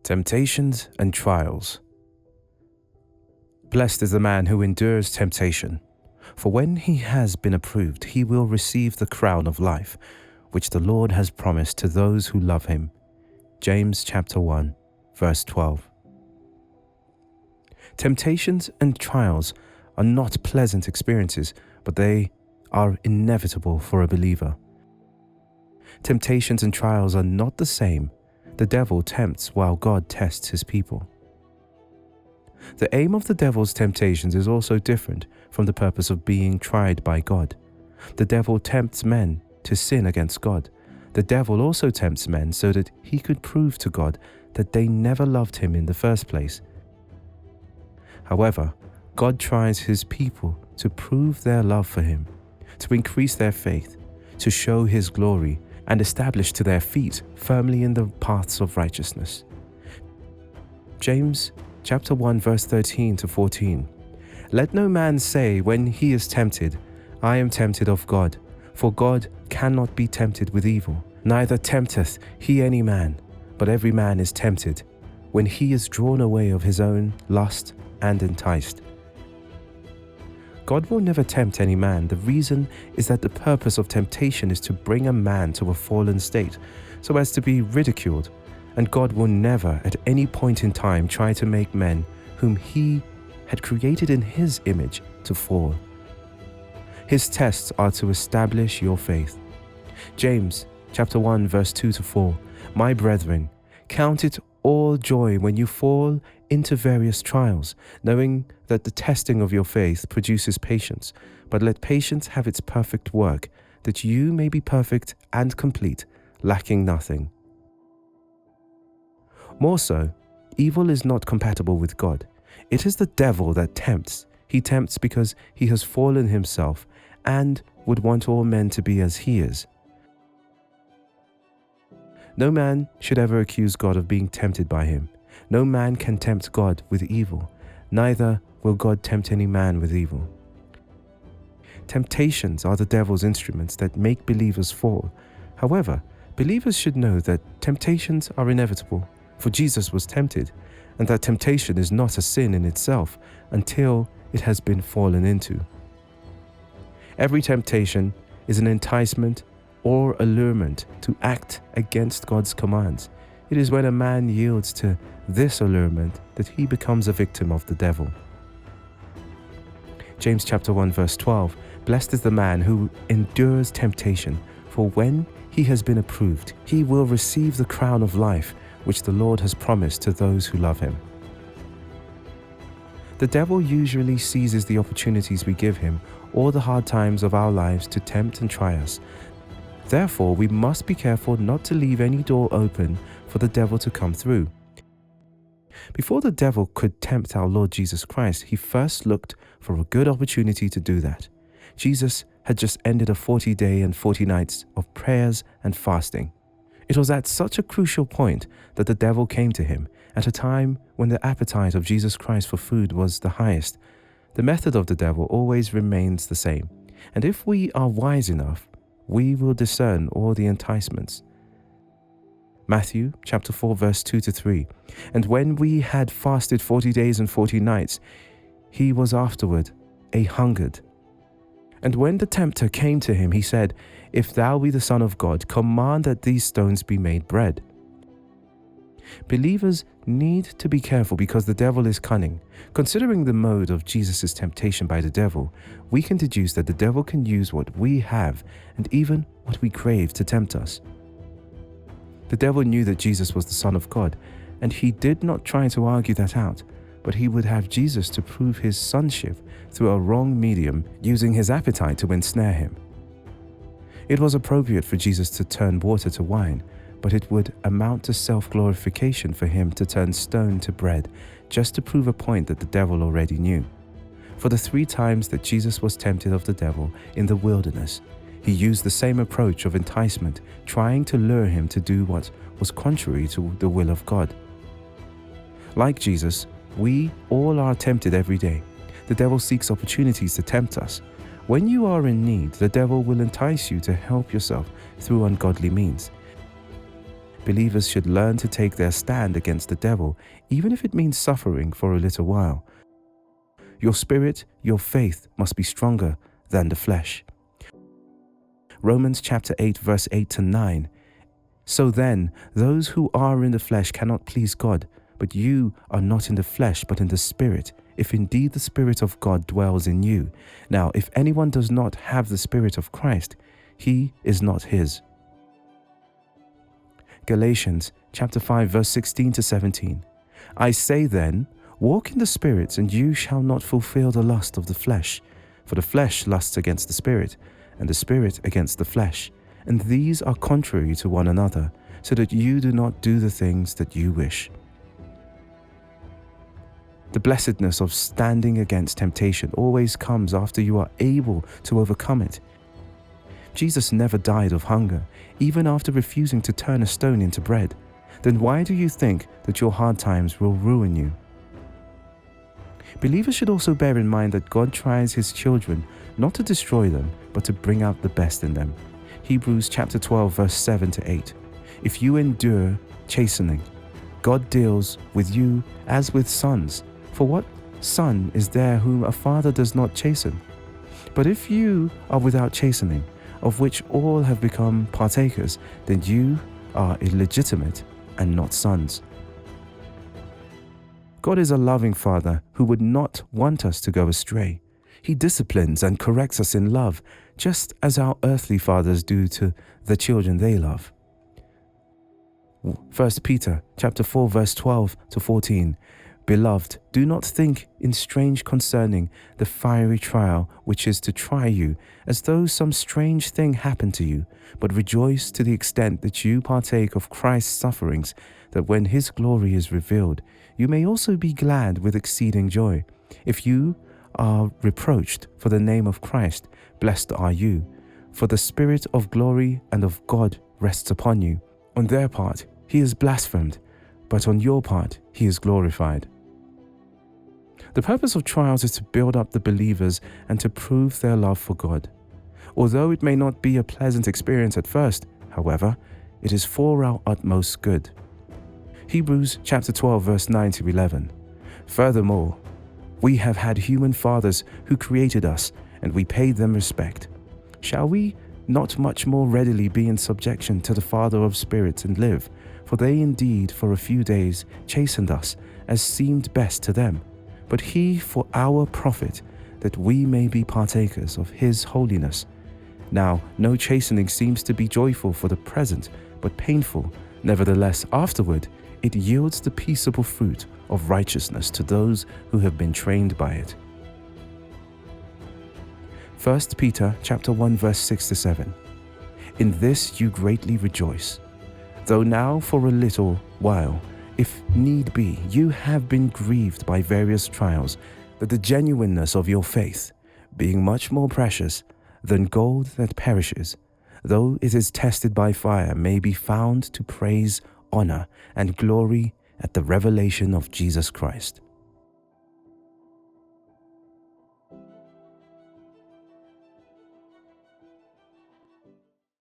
Temptations and trials. Blessed is the man who endures temptation, for when he has been approved, he will receive the crown of life, which the Lord has promised to those who love him. James chapter 1, verse 12. Temptations and trials are not pleasant experiences, but they are inevitable for a believer. Temptations and trials are not the same. The devil tempts while God tests his people. The aim of the devil's temptations is also different from the purpose of being tried by God. The devil tempts men to sin against God. The devil also tempts men so that he could prove to God that they never loved him in the first place. However, God tries his people to prove their love for him, to increase their faith, to show his glory, and establish to their feet firmly in the paths of righteousness. James chapter 1 verse 13 to 14. Let no man say when he is tempted, I am tempted of God, for God cannot be tempted with evil, neither tempteth he any man, but every man is tempted, when he is drawn away of his own lust and enticed. God will never tempt any man. The reason is that the purpose of temptation is to bring a man to a fallen state, so as to be ridiculed, and God will never at any point in time try to make men whom he had created in his image to fall. His tests are to establish your faith. James chapter 1 verse 2 to 4. My brethren, count it all joy when you fall into various trials, knowing that the testing of your faith produces patience. But let patience have its perfect work, that you may be perfect and complete, lacking nothing. More so, evil is not compatible with God. It is the devil that tempts. He tempts because he has fallen himself and would want all men to be as he is. No man should ever accuse God of being tempted by him. No man can tempt God with evil, neither will God tempt any man with evil. Temptations are the devil's instruments that make believers fall. However, believers should know that temptations are inevitable, for Jesus was tempted, and that temptation is not a sin in itself until it has been fallen into. Every temptation is an enticement or allurement to act against God's commands. It is when a man yields to this allurement that he becomes a victim of the devil. James chapter 1 verse 12. Blessed is the man who endures temptation, for when he has been approved, he will receive the crown of life, which the Lord has promised to those who love him. The devil usually seizes the opportunities we give him or the hard times of our lives to tempt and try us. Therefore, we must be careful not to leave any door open for the devil to come through. Before the devil could tempt our Lord Jesus Christ, he first looked for a good opportunity to do that. Jesus had just ended a 40-day and 40 nights of prayers and fasting. It was at such a crucial point that the devil came to him, at a time when the appetite of Jesus Christ for food was the highest. The method of the devil always remains the same, and if we are wise enough, we will discern all the enticements. Matthew chapter 4 verse 2 to 3. And when we had fasted 40 days and 40 nights, he was afterward a-hungered. And when the tempter came to him, he said, If thou be the Son of God, command that these stones be made bread. Believers need to be careful because the devil is cunning. Considering the mode of Jesus' temptation by the devil, we can deduce that the devil can use what we have and even what we crave to tempt us. The devil knew that Jesus was the Son of God, and he did not try to argue that out, but he would have Jesus to prove his sonship through a wrong medium, using his appetite to ensnare him. It was appropriate for Jesus to turn water to wine, but it would amount to self-glorification for him to turn stone to bread, just to prove a point that the devil already knew. For the 3 times that Jesus was tempted of the devil in the wilderness, he used the same approach of enticement, trying to lure him to do what was contrary to the will of God. Like Jesus, we all are tempted every day. The devil seeks opportunities to tempt us. When you are in need, the devil will entice you to help yourself through ungodly means. believers should learn to take their stand against the devil, even if it means suffering for a little while. Your spirit, your faith must be stronger than the flesh. Romans chapter 8 verse 8 to 9. So then, those who are in the flesh cannot please God, but you are not in the flesh but in the Spirit, if indeed the Spirit of God dwells in you. Now, if anyone does not have the Spirit of Christ, he is not his. Galatians chapter 5 verse 16 to 17. I say then, walk in the Spirit, and you shall not fulfill the lust of the flesh. For the flesh lusts against the Spirit, and the Spirit against the flesh. And these are contrary to one another, so that you do not do the things that you wish. The blessedness of standing against temptation always comes after you are able to overcome it. Jesus never died of hunger, even after refusing to turn a stone into bread. Then why do you think that your hard times will ruin you? Believers should also bear in mind that God tries his children not to destroy them, but to bring out the best in them. Hebrews chapter 12 verse 7 to 8. If you endure chastening, God deals with you as with sons. For what son is there whom a father does not chasten? But if you are without chastening, of which all have become partakers, then you are illegitimate and not sons. God is a loving Father who would not want us to go astray. He disciplines and corrects us in love, just as our earthly fathers do to the children they love. 1 Peter chapter 4 verse 12 to 14. Beloved, do not think in strange concerning the fiery trial which is to try you, as though some strange thing happened to you, but rejoice to the extent that you partake of Christ's sufferings, that when his glory is revealed, you may also be glad with exceeding joy. If you are reproached for the name of Christ, blessed are you, for the Spirit of glory and of God rests upon you. On their part, he is blasphemed, but on your part, he is glorified. The purpose of trials is to build up the believers and to prove their love for God. Although it may not be a pleasant experience at first, however, it is for our utmost good. Hebrews chapter 12 verse 9 to 11. Furthermore, we have had human fathers who created us, and we paid them respect. Shall we not much more readily be in subjection to the Father of spirits and live? For they indeed for a few days chastened us, as seemed best to them, but he for our profit, that we may be partakers of his holiness. Now, no chastening seems to be joyful for the present, but painful. Nevertheless, afterward, it yields the peaceable fruit of righteousness to those who have been trained by it. 1 Peter chapter 1 verse 6 to 7. In this you greatly rejoice, though now for a little while, if need be, you have been grieved by various trials, that the genuineness of your faith, being much more precious than gold that perishes, though it is tested by fire, may be found to praise, honor, and glory at the revelation of Jesus Christ.